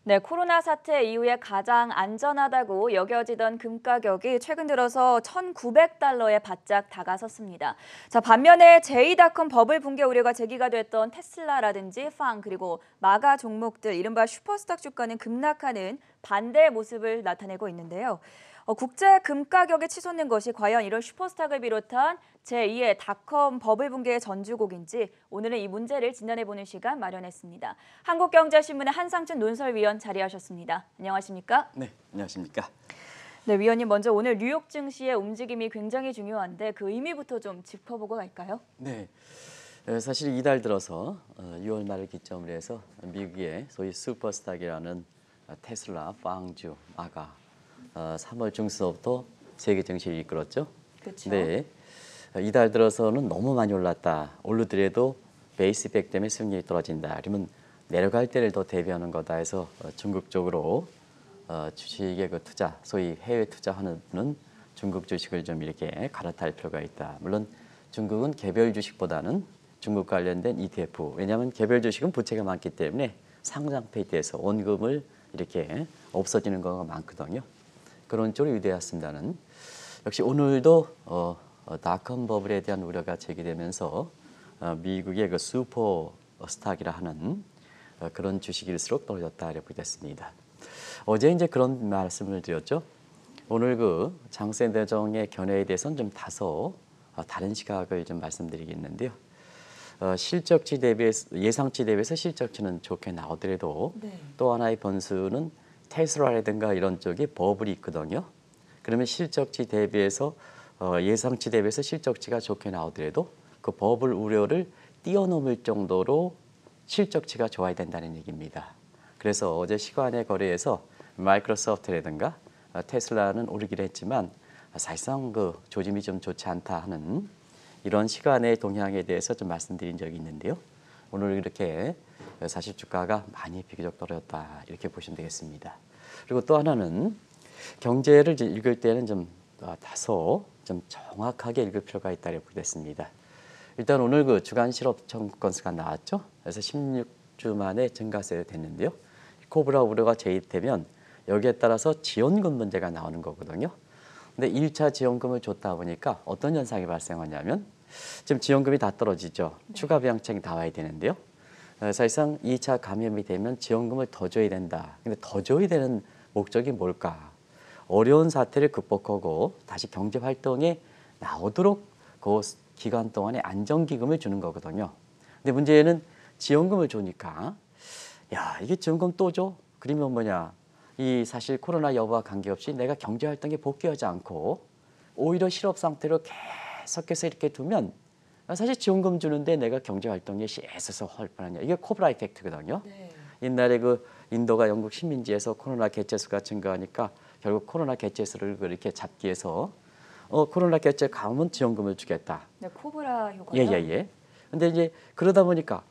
네, 코로나 사태 이후에 가장 안전하다고 여겨지던 금 가격이 최근 들어서 1,900달러에 바짝 다가섰습니다. 자, 반면에 제이닷컴 버블 붕괴 우려가 제기가 됐던 테슬라라든지 팡 그리고 마가 종목들 이른바 슈퍼스탁 주가는 급락하는 반대 모습을 나타내고 있는데요. 국제 금 가격이 치솟는 것이 과연 이런 슈퍼스탁을 비롯한 제2의 닷컴 버블 붕괴의 전주곡인지 오늘은 이 문제를 진단해보는 시간 마련했습니다. 한국경제신문의 한상춘 논설위원 자리하셨습니다. 안녕하십니까? 네, 안녕하십니까? 네, 위원님 먼저 오늘 뉴욕 증시의 움직임이 굉장히 중요한데 그 의미부터 좀 짚어보고 갈까요? 네, 사실 이달 들어서 6월 말을 기점으로 해서 미국의 소위 슈퍼스탁이라는 테슬라, 빵주, 마가 3월 중순부터 세계 증시를 이끌었죠. 그렇죠. 네, 이달 들어서는 너무 많이 올랐다. 오르더라도 베이스 이펙 때문에 수익률이 떨어진다. 그러면 내려갈 때를 더 대비하는 거다 해서 중국 쪽으로 주식의 그 투자, 소위 해외 투자하는 중국 주식을 좀 이렇게 갈아탈 필요가 있다. 물론 중국은 개별 주식보다는 중국 관련된 ETF. 왜냐하면 개별 주식은 부채가 많기 때문에 상장 폐지해서 원금을 이렇게 없어지는 거가 많거든요. 그런 쪽으로 유대했습니다는. 역시 오늘도 닷컴 버블에 대한 우려가 제기되면서 미국의 그 슈퍼스탁이라 하는 그런 주식일수록 떨어졌다 이렇게 됐습니다. 어제 이제 그런 말씀을 드렸죠. 오늘 그 장세 대정의 견해에 대해서는 좀 다소 다른 시각을 좀 말씀드리겠는데요. 실적치 대비해서 예상치 대비해서 실적치는 좋게 나오더라도 네. 또 하나의 변수는 테슬라라든가 이런 쪽이 버블이 있거든요. 그러면 실적치 대비해서 예상치 대비해서 실적치가 좋게 나오더라도 그 버블 우려를 뛰어넘을 정도로 실적치가 좋아야 된다는 얘기입니다. 그래서 어제 시간의 거래에서 마이크로소프트라든가 테슬라는 오르긴 했지만 사실상 그 조짐이 좀 좋지 않다 하는 이런 시간의 동향에 대해서 좀 말씀드린 적이 있는데요. 오늘 이렇게 사실 주가가 많이 비교적 떨어졌다 이렇게 보시면 되겠습니다. 그리고 또 하나는 경제를 읽을 때는 좀 다소 좀 정확하게 읽을 필요가 있다 이렇게 됐습니다. 일단 오늘 그 주간 실업 청구 건수가 나왔죠. 그래서 16주 만에 증가세 됐는데요. 코브라 우려가 제기되면 여기에 따라서 지원금 문제가 나오는 거거든요. 근데 1차 지원금을 줬다 보니까 어떤 현상이 발생하냐면 지금 지원금이 다 떨어지죠. 네. 추가 부양책이 나와야 되는데요. 사실상 2차 감염이 되면 지원금을 더 줘야 된다. 근데 더 줘야 되는 목적이 뭘까? 어려운 사태를 극복하고 다시 경제 활동에 나오도록 그 기간 동안에 안정기금을 주는 거거든요. 근데 문제는 지원금을 주니까 야 이게 지원금 또 줘? 그러면 뭐냐? 이 사실 코로나 여부와 관계없이 내가 경제 활동에 복귀하지 않고 오히려 실업 상태로 계속해서 이렇게 두면 사실 지원금 주는데 내가 경제 활동에 애써서 할 뻔하냐. 이게 코브라 이펙트거든요. 네. 옛날에 그 인도가 영국 식민지에서 코로나 개체수가 증가하니까 결국 코로나 개체수를 이렇게 잡기 위해서 코로나 개체 가면 지원금을 주겠다. 네, 코브라 효과요? 예예예. 근데 이제 그러다 보니까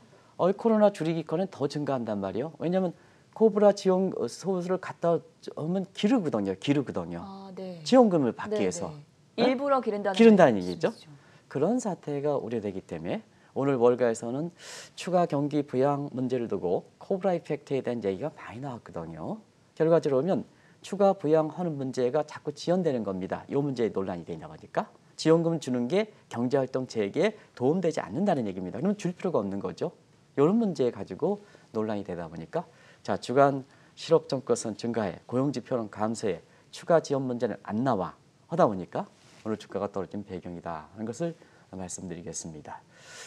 코로나 줄이기권은 더 증가한단 말이에요. 왜냐하면 코브라 지원 소수를 갖다 오면 기르거든요. 아, 네. 지원금을 받기 네, 위해서. 네. 일부러 기른다는 얘기죠. 말씀이시죠. 그런 사태가 우려되기 때문에 오늘 월가에서는 추가 경기 부양 문제를 두고 코브라 이펙트에 대한 얘기가 많이 나왔거든요. 결과적으로 보면 추가 부양하는 문제가 자꾸 지연되는 겁니다. 이 문제에 논란이 되냐 보니까 지원금 주는 게 경제활동 재개에 도움되지 않는다는 얘기입니다. 그럼 줄 필요가 없는 거죠. 이런 문제 가지고 논란이 되다 보니까 자 주간 실업 정가선 증가해 고용지표는 감소해 추가 지원 문제는 안 나와 하다 보니까 오늘 주가가 떨어진 배경이다 하는 것을 말씀드리겠습니다.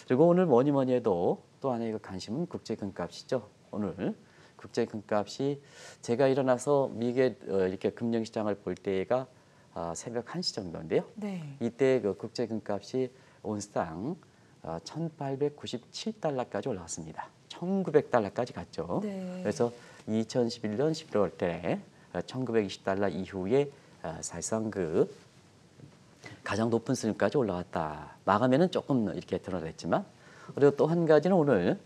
그리고 오늘 뭐니 해도 또 하나의 관심은 국제금값이죠. 오늘 국제금값이 제가 일어나서 미국의 이렇게 금융시장을 볼 때가 새벽 1시 정도인데요. 네. 이때 그 국제금값이 온스당 1,897달러까지 올라왔습니다. 1,900달러까지 갔죠. 네. 그래서 2011년 11월 때 1,920달러 이후에 사실상 그 가장 높은 수준까지 올라왔다. 마감에는 조금 이렇게 드러냈지만 그리고 또 한 가지는 오늘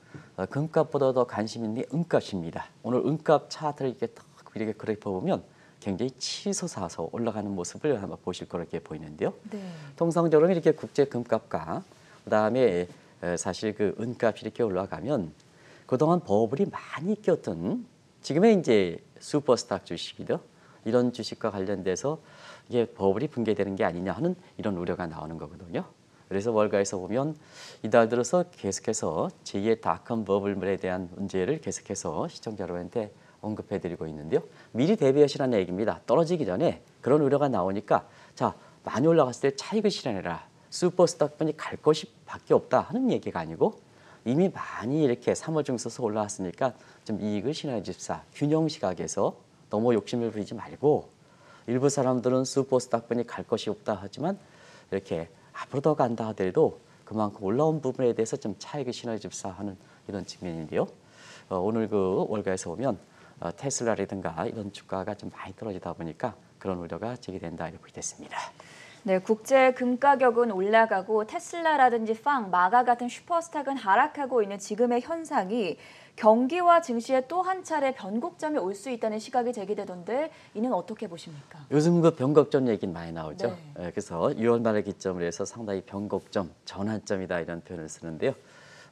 금값보다 더 관심 있는 게 은값입니다. 오늘 은값 차트를 이렇게 그래프 보면 굉장히 치솟아서 올라가는 모습을 한번 보실 거로 이렇게 보이는데요. 네. 통상적으로 이렇게 국제 금값과 그다음에 사실 그 은값이 이렇게 올라가면 그동안 버블이 많이 꼈던 지금의 이제 슈퍼스탁 주식이죠. 이런 주식과 관련돼서 이게 버블이 붕괴되는 게 아니냐 하는 이런 우려가 나오는 거거든요. 그래서 월가에서 보면 이달 들어서 계속해서 제2의 닷컴 버블에 대한 문제를 계속해서 시청자 여러분한테 언급해드리고 있는데요. 미리 대비하시라는 얘기입니다. 떨어지기 전에 그런 우려가 나오니까 자 많이 올라갔을 때 차익을 실현해라. 슈퍼스탁분이 갈 것이 밖에 없다 하는 얘기가 아니고 이미 많이 이렇게 3월 중서서 올라왔으니까 좀 이익을 실현해 줍시다. 균형 시각에서 너무 욕심을 부리지 말고 일부 사람들은 슈퍼스탁분이 갈 것이 없다 하지만 이렇게 앞으로 더 간다 하더라도 그만큼 올라온 부분에 대해서 좀 차익을 실현해 줍시다 하는 이런 측면인데요. 오늘 그 월가에서 보면 테슬라라든가 이런 주가가 좀 많이 떨어지다 보니까 그런 우려가 제기된다 이렇게 됐습니다. 네, 국제 금 가격은 올라가고 테슬라라든지 팡, 마가 같은 슈퍼스탁은 하락하고 있는 지금의 현상이 경기와 증시에 또 한 차례 변곡점이 올 수 있다는 시각이 제기되던데 이는 어떻게 보십니까? 요즘 그 변곡점 얘기는 많이 나오죠. 네. 그래서 6월 말에 기점으로 해서 상당히 변곡점, 전환점이다 이런 표현을 쓰는데요.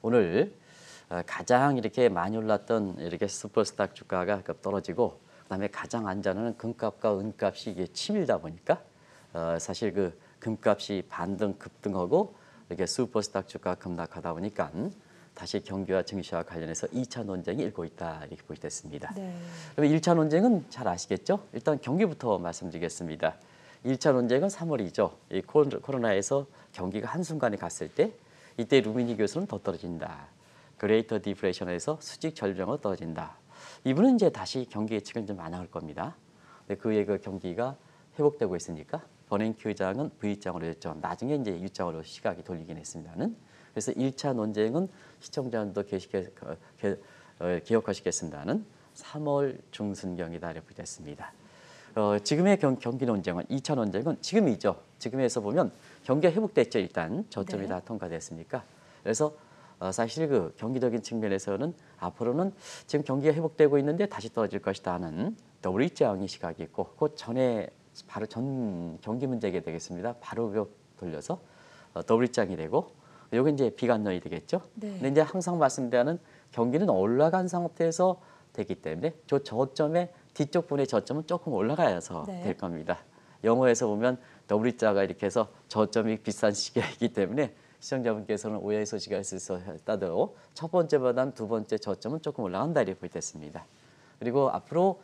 오늘 가장 이렇게 많이 올랐던 이렇게 슈퍼스탁 주가가 떨어지고 그다음에 가장 안전한 금값과 은값이 이게 치밀다 보니까 사실 그 금값이 반등 급등하고 이렇게 슈퍼스탁 주가 급락하다 보니까 다시 경기와 증시와 관련해서 2차 논쟁이 일고 있다 이렇게 보이겠습니다. 네. 그럼 1차 논쟁은 잘 아시겠죠? 일단 경기부터 말씀드리겠습니다. 1차 논쟁은 3월이죠. 이 코로나에서 경기가 한순간에 갔을 때 이때 루미니 교수는 더 떨어진다. 그레이터 디프레션에서 수직 절정으로 떨어진다. 이분은 이제 다시 경기 예측을 좀 안 할 겁니다. 근데 그의 그 경기가 회복되고 있으니까 버냉키 의장은 V장으로 했죠. 나중에 이제 U장으로 시각이 돌리긴 했습니다는. 그래서 1차 논쟁은 시청자분도 기억하시겠습니다는 3월 중순경이다 이렇게 됐습니다. 지금의 경기 논쟁은 2차 논쟁은 지금이죠. 지금에서 보면 경기가 회복됐죠. 일단 저점이 네. 다 통과됐으니까. 그래서 사실 그 경기적인 측면에서는 앞으로는 지금 경기가 회복되고 있는데 다시 떨어질 것이다 하는 V장의 시각이 있고 그 전에 바로 전 경기 문제가 되겠습니다. 바로 돌려서 V장이 되고 요게 이제 비관론이 되겠죠. 네. 근데 이제 항상 말씀드리는 경기는 올라간 상태에서 되기 때문에 저 저점의 뒤쪽 분의 저점은 조금 올라가야서 네. 될 겁니다. 영어에서 보면 W자가 이렇게 해서 저점이 비싼 시계이기 때문에 시청자분께서는 오해의 소지가 있을 수 있다도 첫 번째보다는 두 번째 저점은 조금 올라간다 이렇게 보겠습니다. 그리고 앞으로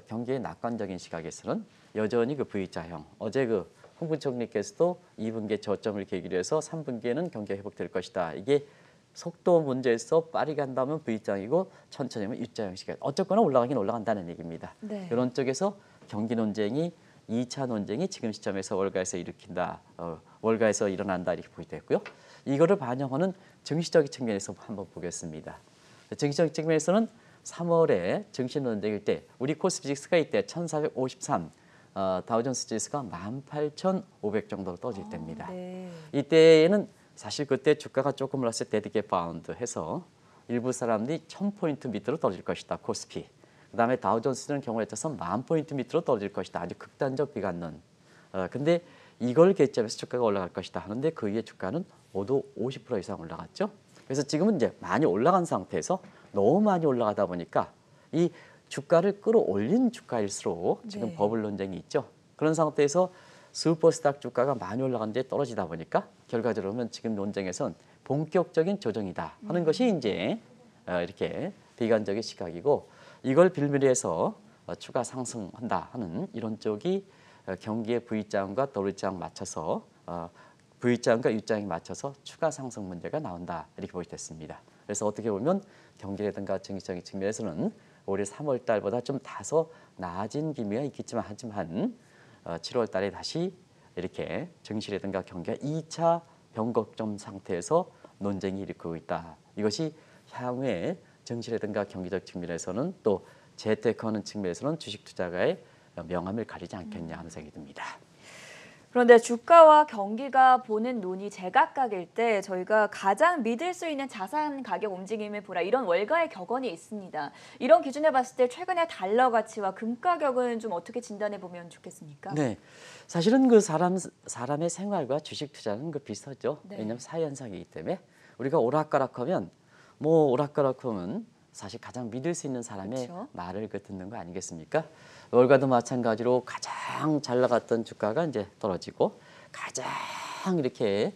경기의 낙관적인 시각에서는 여전히 그 V자형 어제 그 홍 부총리께서도 2분기에 저점을 계기로 해서 3분기에는 경기가 회복될 것이다. 이게 속도 문제에서 빨리 간다면 V장이고 천천히 하면 U자 형식이 어쨌거나 올라가긴 올라간다는 얘기입니다. 네. 이런 쪽에서 경기 논쟁이 2차 논쟁이 지금 시점에서 월가에서 일으킨다. 월가에서 일어난다 이렇게 보이겠고요. 이거를 반영하는 증시적인 측면에서 한번 보겠습니다. 증시적 측면에서는 3월에 증시 논쟁일 때 우리 코스피 지수가 이때 1453 다우존스 지수가 18,500 정도로 떠질 때입니다. 네. 이때에는 사실 그때 주가가 조금 올랐을 때 데드캣 바운드 해서 일부 사람들이 1000포인트 밑으로 떨어질 것이다. 코스피. 그다음에 다우존스는 경우에 따라서 10,000포인트 밑으로 떨어질 것이다. 아주 극단적 비관론. 근데 이걸 개점해서 주가가 올라갈 것이다 하는데 그 위에 주가는 모두 50% 이상 올라갔죠. 그래서 지금은 이제 많이 올라간 상태에서 너무 많이 올라가다 보니까 이 주가를 끌어올린 주가일수록 지금 네. 버블 논쟁이 있죠. 그런 상태에서 슈퍼스탁 주가가 많이 올라갔는데 떨어지다 보니까 결과적으로 보면 지금 논쟁에선 본격적인 조정이다 하는 것이 이제 이렇게 비관적인 시각이고 이걸 빌미로 해서 추가 상승한다 하는 이런 쪽이 경기의 V장과 W장 맞춰서 V장과 U장에 맞춰서 추가 상승 문제가 나온다 이렇게 보시됐습니다. 그래서 어떻게 보면 경기라든가 증시적인 측면에서는 올해 3월 달보다 좀 다소 나아진 기미가 있겠지만 하지만 7월 달에 다시 이렇게 증시라든가 경기가 2차 변곡점 상태에서 논쟁이 일으키고 있다. 이것이 향후에 증시라든가 경기적 측면에서는 또 재테크하는 측면에서는 주식 투자가의 명암을 가리지 않겠냐 하는 생각이 듭니다. 그런데 주가와 경기가 보는 눈이 제각각일 때 저희가 가장 믿을 수 있는 자산 가격 움직임을 보라 이런 월가의 격언이 있습니다. 이런 기준에 봤을 때 최근의 달러 가치와 금 가격은 좀 어떻게 진단해 보면 좋겠습니까? 네, 사실은 그 사람의 생활과 주식 투자는 그 비슷하죠. 네. 왜냐하면 사회 현상이기 때문에 우리가 오락가락하면 뭐 오락가락하면 사실 가장 믿을 수 있는 사람의 그쵸. 말을 듣는 거 아니겠습니까? 월가도 마찬가지로 가장 잘 나갔던 주가가 이제 떨어지고 가장 이렇게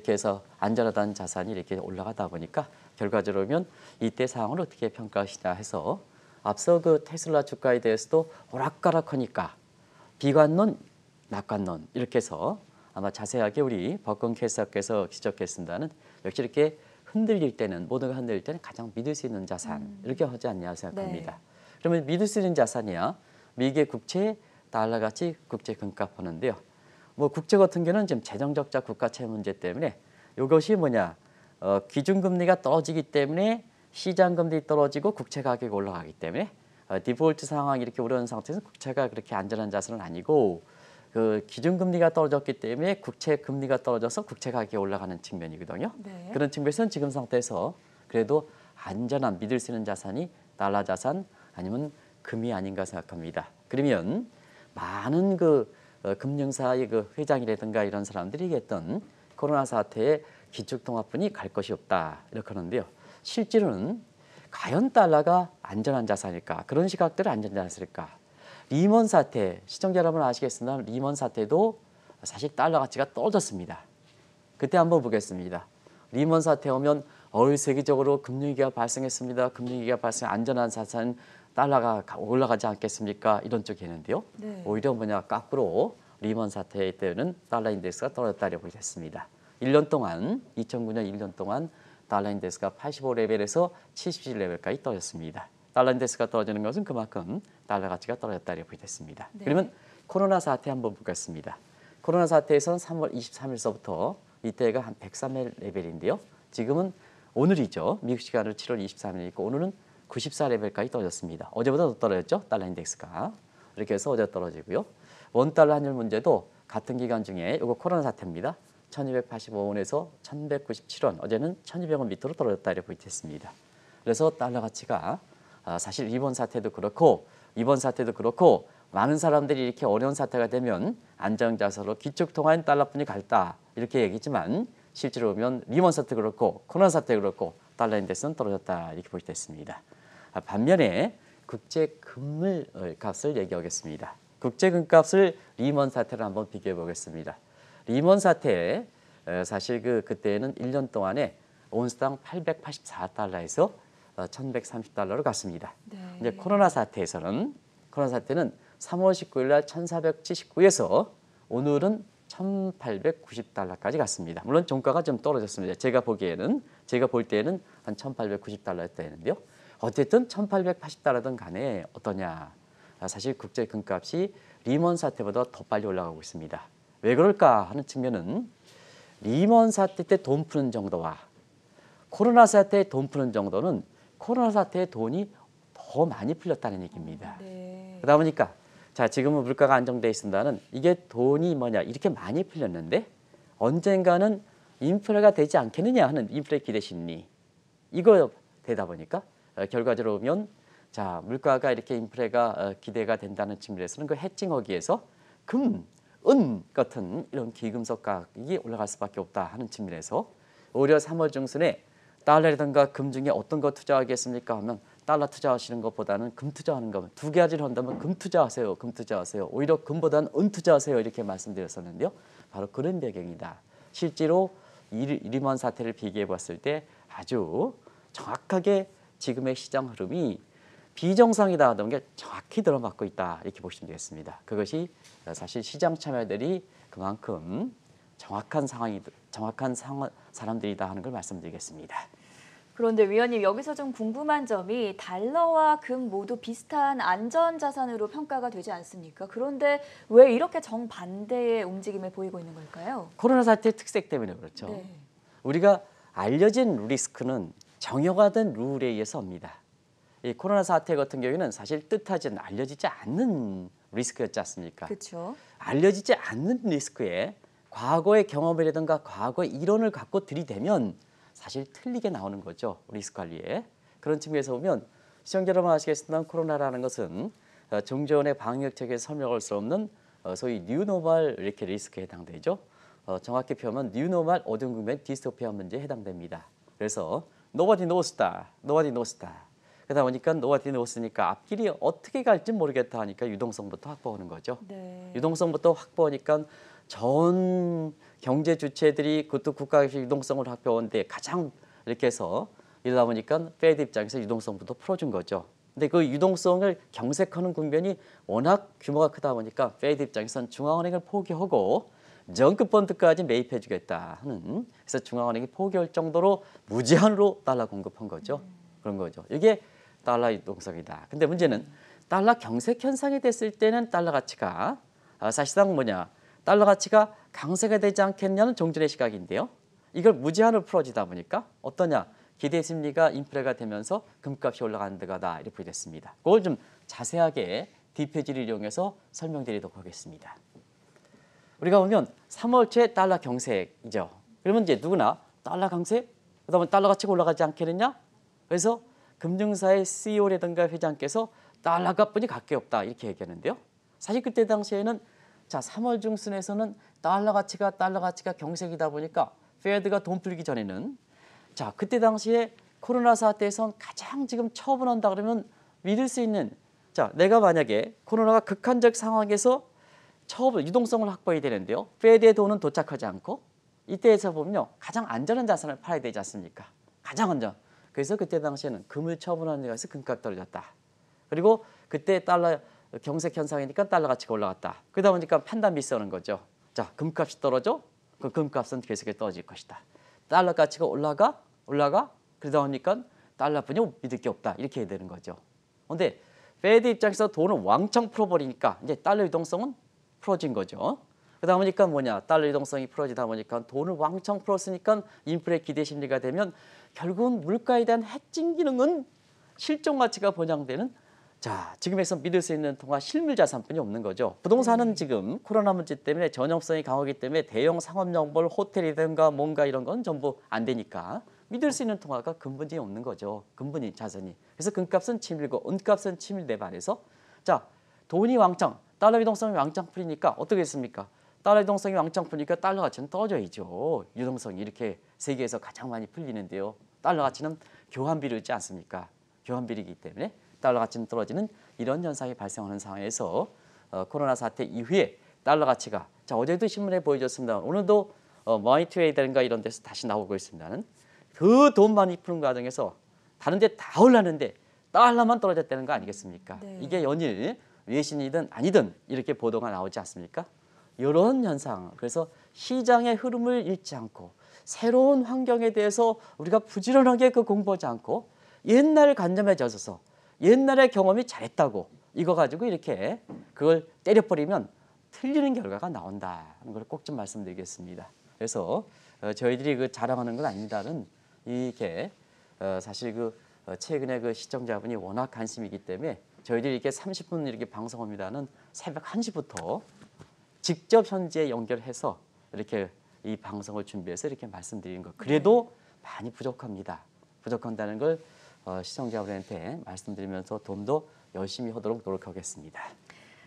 해서 안전하다는 자산이 이렇게 올라가다 보니까 결과적으로 보면 이때 상황을 어떻게 평가하시냐 해서 앞서 그 테슬라 주가에 대해서도 오락가락하니까 비관론, 낙관론 이렇게 해서 아마 자세하게 우리 박근 캐스터께서 지적했습니다는 역시 이렇게 흔들릴 때는 모두가 흔들릴 때는 가장 믿을 수 있는 자산 이렇게 하지 않냐 생각합니다. 네. 그러면 믿을 수 있는 자산이야 미국의 국채, 달러 같이 국제 금값 하는데요. 뭐 국채 같은 경우는 지금 재정적자 국가채 문제 때문에 이것이 뭐냐 기준금리가 떨어지기 때문에 시장금리 떨어지고 국채 가격이 올라가기 때문에 디폴트 상황이 이렇게 우려하는 상태에서 국채가 그렇게 안전한 자산은 아니고 그 기준금리가 떨어졌기 때문에 국채 금리가 떨어져서 국채 가격이 올라가는 측면이거든요. 네. 그런 측면에서는 지금 상태에서 그래도 안전한 믿을 수 있는 자산이 달러 자산 아니면 금이 아닌가 생각합니다. 그러면 많은 그 금융사의 그 회장이라든가 이런 사람들이 얘기했던 코로나 사태에 기축통화뿐이 갈 것이 없다 이렇게 하는데요. 실제로는 과연 달러가 안전한 자산일까? 그런 시각들을 안전한 자산일까? 리먼 사태, 시청자 여러분 아시겠으나 리먼 사태도 사실 달러 가치가 떨어졌습니다. 그때 한번 보겠습니다. 리먼 사태 오면 세계적으로 금융위기가 발생했습니다. 금융위기가 발생 안전한 자산 달러가 올라가지 않겠습니까? 이런 쪽이 있는데요. 네. 오히려 뭐냐 거꾸로 리먼 사태 때는 달러 인덱스가 떨어졌다고 보겠습니다. 1년 동안 2009년 1년 동안 달러 인덱스가 85레벨에서 77레벨까지 떨어졌습니다. 달러 인덱스가 떨어지는 것은 그만큼 달러 가치가 떨어졌다고 보겠습니다. 네. 그러면 코로나 사태 한번 보겠습니다. 코로나 사태에서는 3월 23일서부터 이때가 한 103레벨인데요. 지금은 오늘이죠. 미국 시간으로 7월 23일이고 오늘은 94레벨까지 떨어졌습니다. 어제보다 더 떨어졌죠. 달러 인덱스가. 이렇게 해서 어제 떨어지고요. 원달러 환율 문제도 같은 기간 중에 이거 코로나 사태입니다. 1285원에서 1197원. 어제는 1200원 밑으로 떨어졌다 이렇게 보이겠습니다. 그래서 달러 가치가 사실 이번 사태도 그렇고 많은 사람들이 이렇게 어려운 사태가 되면 안정자산으로 기축통화인 달러뿐이 갈다 이렇게 얘기지만 실제로 보면 리먼 사태 그렇고 코로나 사태 그렇고 달러 인덱스는 떨어졌다 이렇게 볼 수 있습니다. 반면에 국제금을 값을 얘기하겠습니다. 국제금값을 리먼 사태를 한번 비교해 보겠습니다. 리먼 사태 사실 그때는 1년 동안에 온스당 884달러에서 1130달러로 갔습니다. 네. 이제 코로나 사태는 3월 19일 날 1479에서 오늘은 1890달러까지 갔습니다. 물론 종가가 좀 떨어졌습니다. 제가 볼 때에는 한 1890달러였다는데요. 어쨌든 1880달러든 간에 어떠냐. 사실 국제 금값이 리먼 사태보다 더 빨리 올라가고 있습니다. 왜 그럴까 하는 측면은 리먼 사태 때 돈 푸는 정도와 코로나 사태에 돈 푸는 정도는 코로나 사태에 돈이 더 많이 풀렸다는 얘기입니다. 네. 그러다 보니까 자 지금은 물가가 안정돼 있습니다는 이게 돈이 뭐냐 이렇게 많이 풀렸는데 언젠가는 인플레가 되지 않겠느냐 하는 인플레 기대 심리 이거 되다 보니까 결과적으로 보면 자 물가가 이렇게 인플레가 기대가 된다는 측면에서는 그 해칭하기 위해서 금, 은 같은 이런 기금속 가격이 올라갈 수밖에 없다 하는 측면에서 오히려 3월 중순에 달러라든가 금 중에 어떤 거 투자하겠습니까 하면 달러 투자하시는 것보다는 금 투자하는 거 두 가지를 한다면 금 투자하세요. 오히려 금보다는 은 투자하세요. 이렇게 말씀드렸었는데요. 바로 그런 배경이다. 실제로 리먼 사태를 비교해 봤을 때 아주 정확하게 지금의 시장 흐름이 비정상이다 하던 게 정확히 들어맞고 있다 이렇게 보시면 되겠습니다. 그것이 사실 시장 참여들이 그만큼 정확한 사람들이다 하는 걸 말씀드리겠습니다. 그런데 위원님 여기서 좀 궁금한 점이 달러와 금 모두 비슷한 안전자산으로 평가가 되지 않습니까? 그런데 왜 이렇게 정반대의 움직임을 보이고 있는 걸까요? 코로나 사태의 특색 때문에 그렇죠. 네. 우리가 알려진 리스크는 정형화된 룰에 의해서 옵니다. 이 코로나 사태 같은 경우에는 사실 뜻하지 알려지지 않는 리스크였지 않습니까? 그렇죠. 알려지지 않는 리스크에 과거의 경험이라든가 과거의 이론을 갖고 들이대면 사실 틀리게 나오는 거죠. 리스크 관리에. 그런 측면에서 보면 시청자 여러분 아시겠지만 코로나라는 것은 종전의 방역 체계에서 설명할 수 없는 소위 뉴노멀 이렇게 리스크에 해당되죠. 정확히 표현하면 뉴노멀 어둠 국면 디스토피아 문제에 해당됩니다. 그래서 nobody knows that. 그러다 보니까 노아디 놓았으니까 앞길이 어떻게 갈지 모르겠다 하니까 유동성부터 확보하는 거죠. 네. 유동성부터 확보하니까 전 경제 주체들이 그것도 국가에서 유동성을 확보하는데 가장 이렇게 해서 이러다 보니까 페드 입장에서 유동성부터 풀어준 거죠. 근데 그 유동성을 경색하는 국면이 워낙 규모가 크다 보니까 페드 입장에서는 중앙은행을 포기하고 정크 펀드까지 매입해주겠다 하는, 그래서 중앙은행이 포기할 정도로 무제한으로 달러 공급한 거죠. 그런 거죠. 이게 달러 유동성이다. 근데 문제는 달러 경색 현상이 됐을 때는 달러 가치가 사실상 뭐냐, 달러 가치가 강세가 되지 않겠냐는 종전의 시각인데요. 이걸 무제한으로 풀어지다 보니까 어떠냐, 기대 심리가 인플레가 되면서 금값이 올라가는 데가다 이렇게 보겠습니다. 그걸 좀 자세하게 디페지를 이용해서 설명드리도록 하겠습니다. 우리가 보면 3월 초 달러 경색이죠. 그러면 이제 누구나 달러 강세, 그다음에 달러 가치가 올라가지 않겠느냐? 그래서 금융사의 CEO라든가 회장께서 달러 값뿐이 갈 게 없다 이렇게 얘기하는데요. 사실 그때 당시에는 자 3월 중순에서는 달러 가치가 경색이다 보니까 페드가 돈 풀기 전에는 자 그때 당시에 코로나 사태에선 가장 지금 처분한다 그러면 믿을 수 있는, 자 내가 만약에 코로나가 극한적 상황에서 처분 유동성을 확보해야 되는데요. 페드의 돈은 도착하지 않고 이때에서 보면요 가장 안전한 자산을 팔아야 되지 않습니까? 가장 안전. 그래서 그때 당시에는 금을 처분하는 데서 금값 떨어졌다. 그리고 그때 달러 경색 현상이니까 달러 가치가 올라갔다. 그러다 보니까 판단 미스하는 거죠. 자 금값이 떨어져? 그 금값은 계속해서 떨어질 것이다. 달러 가치가 올라가? 그러다 보니까 달러뿐이 믿을 게 없다. 이렇게 해야 되는 거죠. 그런데 페드 입장에서 돈을 왕창 풀어버리니까 이제 달러 유동성은 풀어진 거죠. 그러다 보니까 뭐냐, 달러 유동성이 풀어지다 보니까 돈을 왕창 풀었으니까 인플레 기대 심리가 되면 결국은 물가에 대한 해칭 기능은 실종 가치가 보장되는, 자 지금에서 믿을 수 있는 통화 실물 자산뿐이 없는 거죠. 부동산은 지금 코로나 문제 때문에 전염성이 강하기 때문에 대형 상업용벌 호텔이든가 뭔가 이런 건 전부 안 되니까 믿을 수 있는 통화가 근본이 없는 거죠. 근본이 자산이. 그래서 금값은 치밀고 은값은 치밀대 반해서 자 돈이 왕창, 달러 유동성이 왕창 풀리니까 어떻게 했습니까? 달러 유동성이 왕창 풀리니까 달러 가치는 떨어져야죠. 유동성이 이렇게 세계에서 가장 많이 풀리는데요. 달러 가치는 교환비를 있지 않습니까? 교환비이기 때문에 달러 가치는 떨어지는 이런 현상이 발생하는 상황에서 코로나 사태 이후에 달러 가치가, 자 어제도 신문에 보여줬습니다. 오늘도 머니투데이든가 이런 데서 다시 나오고 있습니다는 그 돈 많이 푸는 과정에서 다른 데 다 올랐는데 달러만 떨어졌다는 거 아니겠습니까? 네. 이게 연일 외신이든 아니든 이렇게 보도가 나오지 않습니까? 이런 현상, 그래서 시장의 흐름을 잃지 않고 새로운 환경에 대해서 우리가 부지런하게 그 공부하지 않고 옛날 관념에 젖어서 옛날의 경험이 잘했다고 이거 가지고 이렇게 그걸 때려버리면 틀리는 결과가 나온다는 걸 꼭 좀 말씀드리겠습니다. 그래서 저희들이 그 자랑하는 건 아닙니다는 이렇게 사실 그 최근에 그 시청자분이 워낙 관심이기 때문에 저희들이 이렇게 30분 이렇게 방송합니다는 새벽 1시부터 직접 현지에 연결해서 이렇게 이 방송을 준비해서 이렇게 말씀드리는 것. 그래도 많이 부족합니다. 부족한다는 걸 시청자분한테 말씀드리면서 좀 더 열심히 하도록 노력하겠습니다.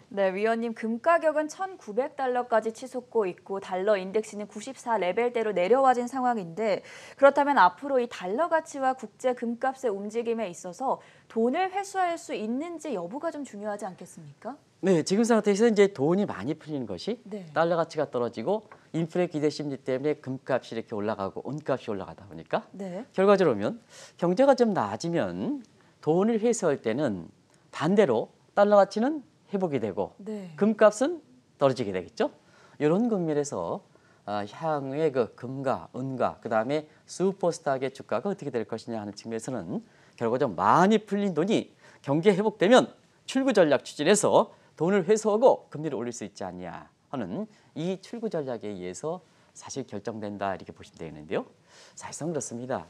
네, 위원님 금 가격은 1,900달러까지 치솟고 있고 달러 인덱스는 94 레벨대로 내려와진 상황인데 그렇다면 앞으로 이 달러 가치와 국제 금값의 움직임에 있어서 돈을 회수할 수 있는지 여부가 좀 중요하지 않겠습니까? 네, 지금 상태에서 이제 돈이 많이 풀리는 것이 네. 달러 가치가 떨어지고 인플레 기대 심리 때문에 금값이 이렇게 올라가고 은값이 올라가다 보니까 네. 결과적으로 보면 경제가 좀 나아지면 돈을 회수할 때는 반대로 달러 가치는 회복이 되고 네. 금값은 떨어지게 되겠죠. 이런 국면에서 향후에 그 금과 은과 그다음에 슈퍼스탁의 주가가 어떻게 될 것이냐 하는 측면에서는 결과적으로 많이 풀린 돈이 경기 회복되면 출구 전략 추진해서 돈을 회수하고 금리를 올릴 수 있지 않냐 하는 이 출구 전략에 의해서 사실 결정된다 이렇게 보시면 되겠는데요. 사실상 그렇습니다.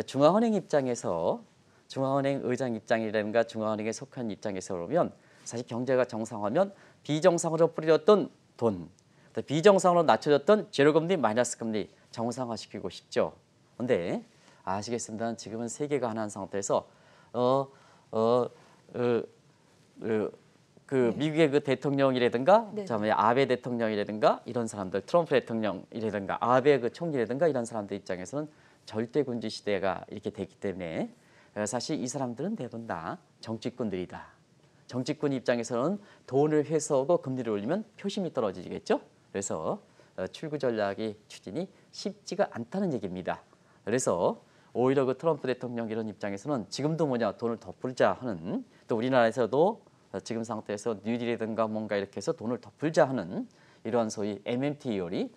중앙은행 입장에서 중앙은행 의장 입장이라든가 중앙은행에 속한 입장에서 보면 사실 경제가 정상화하면 비정상으로 뿌려졌던 돈, 비정상으로 낮춰졌던 제로금리 마이너스 금리 정상화시키고 싶죠. 그런데 아시겠습니다. 지금은 세계가 하나인 상태에서 미국의 그 대통령이라든가, 네. 아베 대통령이라든가 이런 사람들, 트럼프 대통령이라든가, 아베 그 총리라든가 이런 사람들 입장에서는 절대 군주 시대가 이렇게 됐기 때문에 사실 이 사람들은 대부분 다 정치꾼들이다. 정치꾼 입장에서는 돈을 회수하고 금리를 올리면 표심이 떨어지겠죠. 그래서 출구 전략의 추진이 쉽지가 않다는 얘기입니다. 그래서 오히려 그 트럼프 대통령 이런 입장에서는 지금도 뭐냐 돈을 더 풀자 하는, 또 우리나라에서도 지금 상태에서 뉴딜이든가 뭔가 이렇게 해서 돈을 더 풀자 하는 이러한 소위 MMT 요리,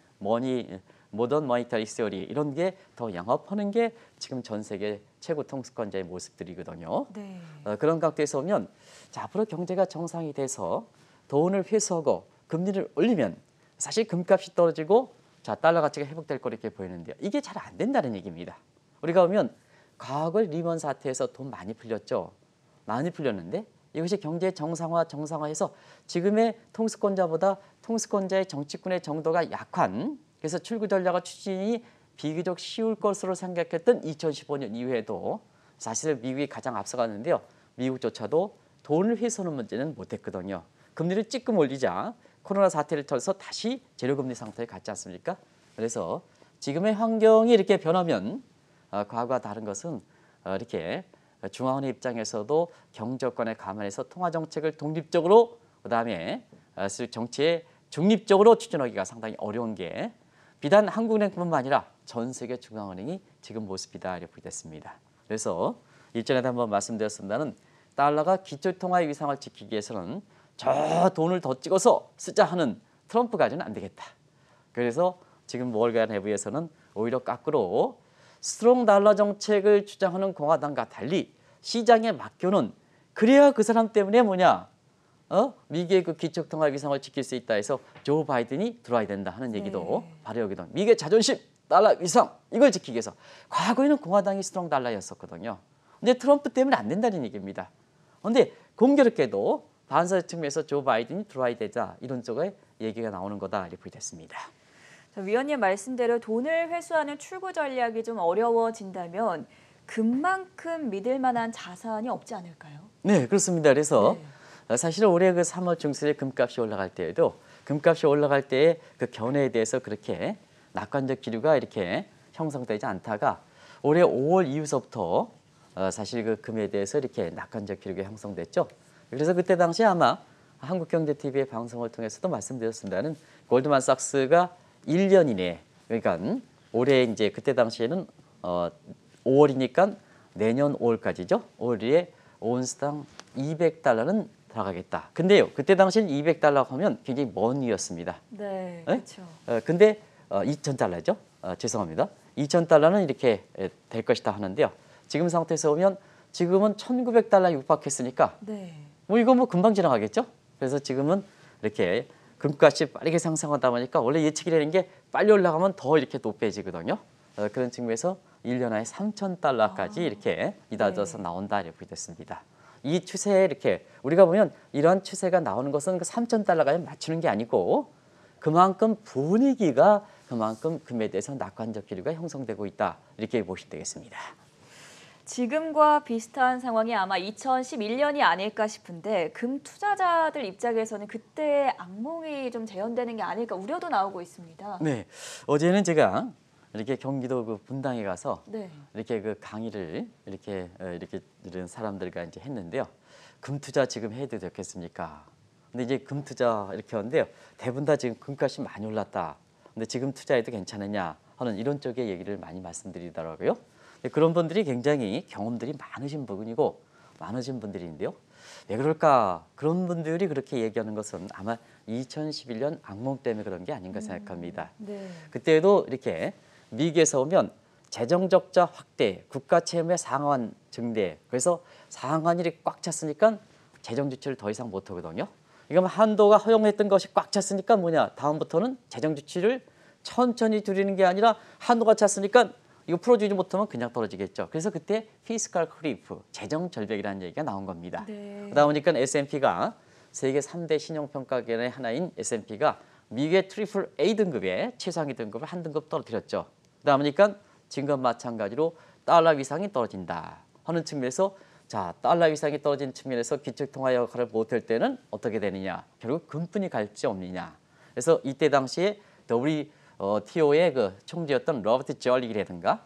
모던 머니터리 시어리 이런 게 더 양업하는 게 지금 전 세계 최고 통수권자의 모습들이거든요. 네. 그런 각도에서 보면 자, 앞으로 경제가 정상이 돼서 돈을 회수하고 금리를 올리면 사실 금값이 떨어지고 자, 달러 가치가 회복될 거 이렇게 보이는데요. 이게 잘 안 된다는 얘기입니다. 우리가 보면 과거 리먼 사태에서 돈 많이 풀렸죠. 많이 풀렸는데 이것이 경제 정상화해서 지금의 통수권자보다 통수권자의 정치권의 정도가 약한, 그래서 출구 전략의 추진이 비교적 쉬울 것으로 생각했던 2015년 이후에도 사실 미국이 가장 앞서갔는데요. 미국조차도 돈을 회수하는 문제는 못했거든요. 금리를 찔끔 올리자 코로나 사태를 통해서 다시 제로금리 상태에 갔지 않습니까? 그래서 지금의 환경이 이렇게 변하면 과거와 다른 것은 이렇게 중앙은행 입장에서도 경제권에 감안해서 통화정책을 독립적으로, 그다음에 정치에 중립적으로 추진하기가 상당히 어려운 게 비단 한국은행뿐만 아니라 전 세계 중앙은행이 지금 모습이다 이렇게 됐습니다. 그래서 일전에도 한번 말씀드렸습니다는 달러가 기초통화의 위상을 지키기 위해서는 저 돈을 더 찍어서 쓰자 하는 트럼프 가지는 안 되겠다. 그래서 지금 월가 내부에서는 오히려 거꾸로 스트롱 달러 정책을 주장하는 공화당과 달리 시장에 맡겨놓은, 그래야 그 사람 때문에 뭐냐 미국의 그 기초통화 위상을 지킬 수 있다 해서 조 바이든이 들어와야 된다 하는 얘기도 바로 여기도 미국의 자존심, 달러 위상 이걸 지키기 위해서 과거에는 공화당이 스트롱 달러였었거든요. 근데 트럼프 때문에 안 된다는 얘기입니다. 그런데 공교롭게도 반사 측면에서 조 바이든이 들어와야 되자 이런 쪽의 얘기가 나오는 거다 이렇게 됐습니다. 위원님 말씀대로 돈을 회수하는 출구 전략이 좀 어려워진다면 금만큼 믿을 만한 자산이 없지 않을까요? 네, 그렇습니다. 그래서 사실은 올해 그 3월 중순에 금값이 올라갈 때에도 금값이 올라갈 때의 그 견해에 대해서 그렇게 낙관적 기류가 이렇게 형성되지 않다가 올해 5월 이후서부터 사실 그 금에 대해서 이렇게 낙관적 기류가 형성됐죠. 그래서 그때 당시 아마 한국경제TV의 방송을 통해서도 말씀드렸습니다는 골드만삭스가 1년 이내, 그러니까 올해 이제 그때 당시에는 5월이니까 내년 5월까지죠. 5월에 온스당 200달러는 들어가겠다. 근데요, 그때 당시엔 200달러 하면 굉장히 먼 위였습니다. 네, 그렇죠. 근데 2,000달러죠. 죄송합니다. 2,000달러는 이렇게 될 것이다 하는데요. 지금 상태에서 보면 지금은 1,900달러 육박했으니까 뭐 이거 뭐 금방 지나가겠죠. 그래서 지금은 이렇게 금값이 빠르게 상승하다 보니까 원래 예측이라는 게 빨리 올라가면 더 이렇게 높아지거든요. 그런 측면에서 1년 안에 3,000달러까지 이렇게 이다져서 나온다 이렇게 됐습니다. 이 추세에 이렇게 우리가 보면 이런 추세가 나오는 것은 그 3,000달러가 맞추는 게 아니고 그만큼 분위기가 그만큼 금에 대해서 낙관적 기류가 형성되고 있다 이렇게 보시면 되겠습니다. 지금과 비슷한 상황이 아마 2011년이 아닐까 싶은데 금 투자자들 입장에서는 그때의 악몽이 좀 재현되는 게 아닐까 우려도 나오고 있습니다. 네, 어제는 제가 이렇게 경기도 그 분당에 가서 네. 이렇게 그 강의를 이렇게 들은 사람들과 이제 했는데요. 금 투자 지금 해도 되겠습니까? 근데 이제 금 투자 이렇게 하는데요. 대부분 다 지금 금값이 많이 올랐다. 근데 지금 투자해도 괜찮으냐 하는 이런 쪽의 얘기를 많이 말씀드리더라고요. 그런 분들이 굉장히 경험들이 많으신 부분이고 많으신 분들인데요. 왜 그럴까? 그런 분들이 그렇게 얘기하는 것은 아마 2011년 악몽 때문에 그런 게 아닌가 생각합니다. 네. 그때도 이렇게 미국에서 오면 재정 적자 확대, 국가 채무의 상환 증대, 그래서 상환이 이렇게 꽉 찼으니까 재정 지출을 더 이상 못 하거든요. 이건 한도가 허용했던 것이 꽉 찼으니까 뭐냐? 다음부터는 재정 지출을 천천히 줄이는 게 아니라 한도가 찼으니까 이거 풀어주지 못하면 그냥 떨어지겠죠. 그래서 그때 피스칼 크리프, 재정 절벽이라는 얘기가 나온 겁니다. 네. 그러다 보니까 S&P가 세계 3대 신용평가기관의 하나인 S&P가 미국의 트리플 A 등급의 최상위 등급을 한 등급 떨어뜨렸죠. 그러다 보니까 지금과 마찬가지로 달러 위상이 떨어진다 하는 측면에서 자, 달러 위상이 떨어진 측면에서 기축통화 역할을 못할 때는 어떻게 되느냐? 결국 금뿐이 갈지 없느냐. 그래서 이때 당시에 WTO의 그 총재였던 로버트 졸릭이라든가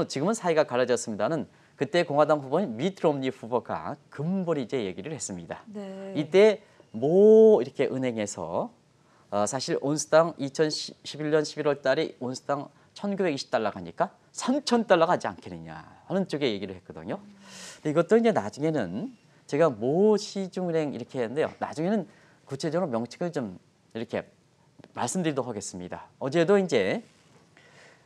지금은 사이가 갈라졌습니다는 그때 공화당 후보인 미트 롬니 후보가 근본이 이제 얘기를 했습니다. 네. 이때 모 이렇게 은행에서 사실 온스당 2011년 11월 달에 온스당 1,920달러 가니까 3,000달러 가지 않겠느냐 하는 쪽에 얘기를 했거든요. 근데 이것도 이제 나중에는 제가 모 시중은행 이렇게 했는데요. 나중에는 구체적으로 명칭을 좀 이렇게 말씀드리도록 하겠습니다. 어제도 이제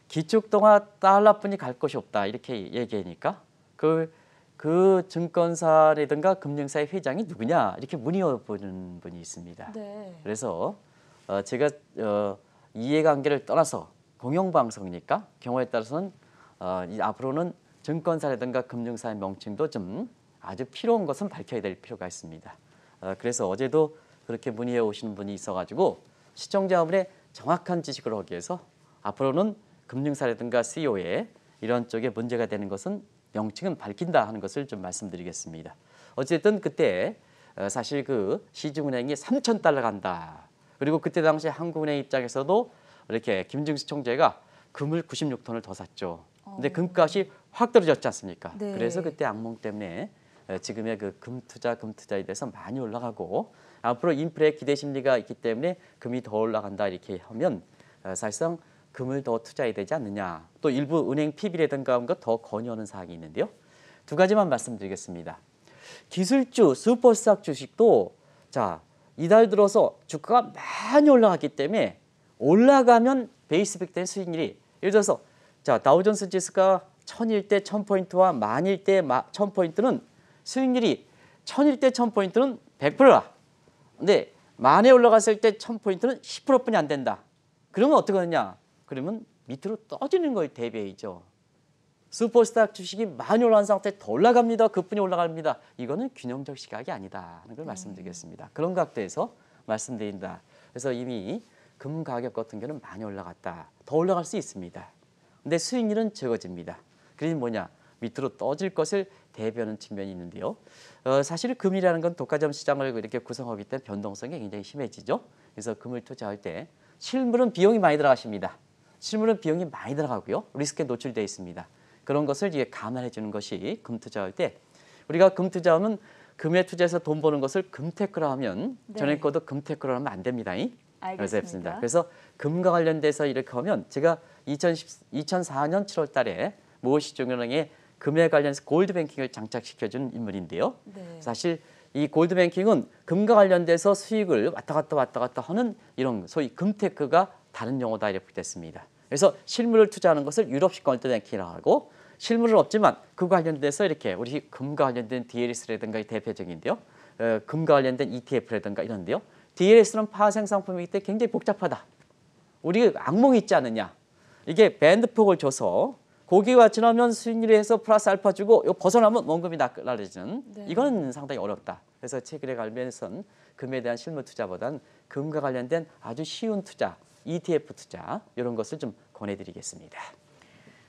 기축통화 달러뿐이 갈 곳이 없다 이렇게 얘기하니까 그 증권사라든가 금융사의 회장이 누구냐 이렇게 문의해보는 분이 있습니다. 네. 그래서 제가 이해관계를 떠나서 공영방송이니까 경우에 따라서는 앞으로는 증권사라든가 금융사의 명칭도 좀 아주 필요한 것은 밝혀야 될 필요가 있습니다. 그래서 어제도 그렇게 문의해 오시는 분이 있어가지고 시청자분의 정확한 지식을 하기 위해서 앞으로는 금융사라든가 CEO에 이런 쪽에 문제가 되는 것은 명칭은 밝힌다 하는 것을 좀 말씀드리겠습니다. 어쨌든 그때 사실 그 시중은행이 3,000달러 간다. 그리고 그때 당시 한국은행 입장에서도 이렇게 김증수 총재가 금을 96톤을 더 샀죠. 근데 금값이 확 떨어졌지 않습니까? 네. 그래서 그때 악몽 때문에 지금의 그 금투자에 대해서 많이 올라가고 앞으로 인플레 기대 심리가 있기 때문에 금이 더 올라간다 이렇게 하면 사실상 금을 더 투자해야 되지 않느냐. 또 일부 은행 PB라든가 그런 거 더 권유하는 사항이 있는데요. 두 가지만 말씀드리겠습니다. 기술주, 슈퍼스탁 주식도 자 이달 들어서 주가가 많이 올라갔기 때문에 올라가면 베이스 빅된 수익률이 예를 들어서 자 다우존스 지수가 1001대 1000포인트와 1001대 1000포인트는 수익률이 1001대 1000포인트는 100%라. 근데 만에 올라갔을 때 1000포인트는 10%뿐이 안 된다. 그러면 어떻게 하느냐? 그러면 밑으로 떠지는 거에 대비해야죠. 슈퍼스탁 주식이 많이 올라간 상태에 더 올라갑니다. 그뿐이 올라갑니다. 이거는 균형적 시각이 아니다 하는 걸 말씀드리겠습니다. 그런 각도에서 말씀드린다. 그래서 이미 금 가격 같은 경우는 많이 올라갔다. 더 올라갈 수 있습니다. 근데 수익률은 적어집니다. 그래서 뭐냐? 밑으로 떠질 것을 대비하는 측면이 있는데요. 사실 금이라는 건 독과점 시장을 이렇게 구성하기 때문에 변동성이 굉장히 심해지죠. 그래서 금을 투자할 때 실물은 비용이 많이 들어가십니다. 실물은 비용이 많이 들어가고요. 리스크에 노출되어 있습니다. 그런 것을 이제 감안해 주는 것이 금 투자할 때 우리가 금 투자하면 금에 투자해서 돈 버는 것을 금테크라 하면 네. 전에 거도 금테크라 하면 안 됩니다. 알겠습니다. 그래서 금과 관련돼서 이렇게 하면 제가 2004년 7월 달에 모 시중은행에 금에 관련해서 골드뱅킹을 장착시켜준 인물인데요. 네. 사실 이 골드뱅킹은 금과 관련돼서 수익을 왔다 갔다 하는 이런 소위 금테크가 다른 용어다 이렇게 됐습니다. 그래서 실물을 투자하는 것을 유럽식 골드뱅킹이라고 하고 실물은 없지만 그 관련돼서 이렇게 우리 금과 관련된 DLS라든가 대표적인데요. 금과 관련된 ETF라든가 이런데요. DLS는 파생 상품이기 때문에 굉장히 복잡하다. 우리 악몽이 있지 않느냐. 이게 밴드폭을 줘서 고기가 지나면 수익률이 해서 플러스 알파 주고 이거 벗어나면 원금이 날아지는 네. 이거는 상당히 어렵다. 그래서 최근에 관련해서는 금에 대한 실물 투자보다는 금과 관련된 아주 쉬운 투자, ETF 투자 이런 것을 좀 권해드리겠습니다.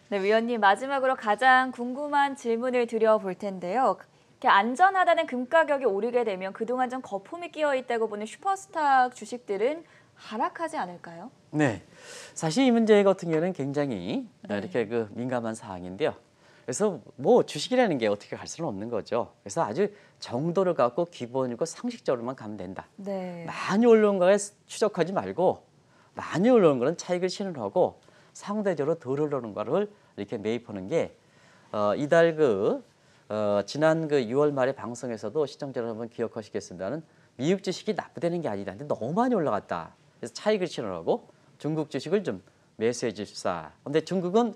네, 위원님 마지막으로 가장 궁금한 질문을 드려볼 텐데요. 이렇게 안전하다는 금 가격이 오르게 되면 그동안 좀 거품이 끼어 있다고 보는 슈퍼스탁 주식들은 하락하지 않을까요? 네, 사실 이 문제 같은 경우는 굉장히 네. 이렇게 그 민감한 사항인데요. 그래서 뭐 주식이라는 게 어떻게 갈 수는 없는 거죠. 그래서 아주 정도를 갖고 기본이고 상식적으로만 가면 된다. 네. 많이 올라온 거에 추적하지 말고 많이 올라온 거는 차익을 신호하고 상대적으로 덜 올라오는 거를 이렇게 매입하는 게 이달 지난 6월 말에 방송에서도 시청자 여러분 기억하시겠습니다는 미국 주식이 나쁘다는 게 아니다. 근데 너무 많이 올라갔다. 그래서 차익을 신호하고 중국 주식을 좀 매수해 줍시다. 그런데 중국은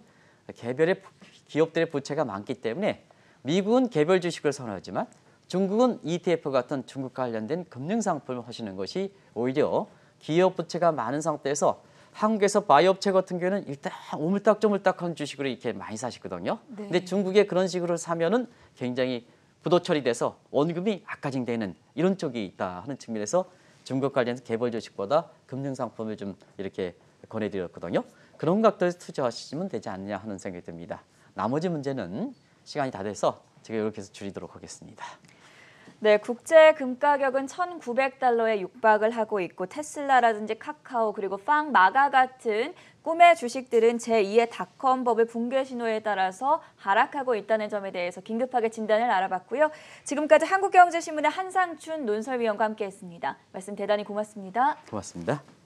개별의 기업들의 부채가 많기 때문에 미국은 개별 주식을 선호하지만 중국은 ETF 같은 중국과 관련된 금융상품을 하시는 것이 오히려 기업 부채가 많은 상태에서 한국에서 바이오업체 같은 경우는 일단 오물딱조물딱한 주식으로 이렇게 많이 사시거든요. 네. 근데 중국에 그런 식으로 사면은 굉장히 부도 처리돼서 원금이 악화증되는 이런 쪽이 있다 하는 측면에서 중국 관련해서 개별 주식보다 금융상품을 좀 이렇게 권해드렸거든요. 그런 각도에서 투자하시면 되지 않느냐 하는 생각이 듭니다. 나머지 문제는 시간이 다 돼서 제가 이렇게 해서 줄이도록 하겠습니다. 네, 국제 금 가격은 1,900달러에 육박을 하고 있고 테슬라라든지 카카오 그리고 빵마가 같은 꿈의 주식들은 제2의 닷컴 버블 붕괴 신호에 따라서 하락하고 있다는 점에 대해서 긴급하게 진단을 알아봤고요. 지금까지 한국경제신문의 한상춘 논설위원과 함께했습니다. 말씀 대단히 고맙습니다. 고맙습니다.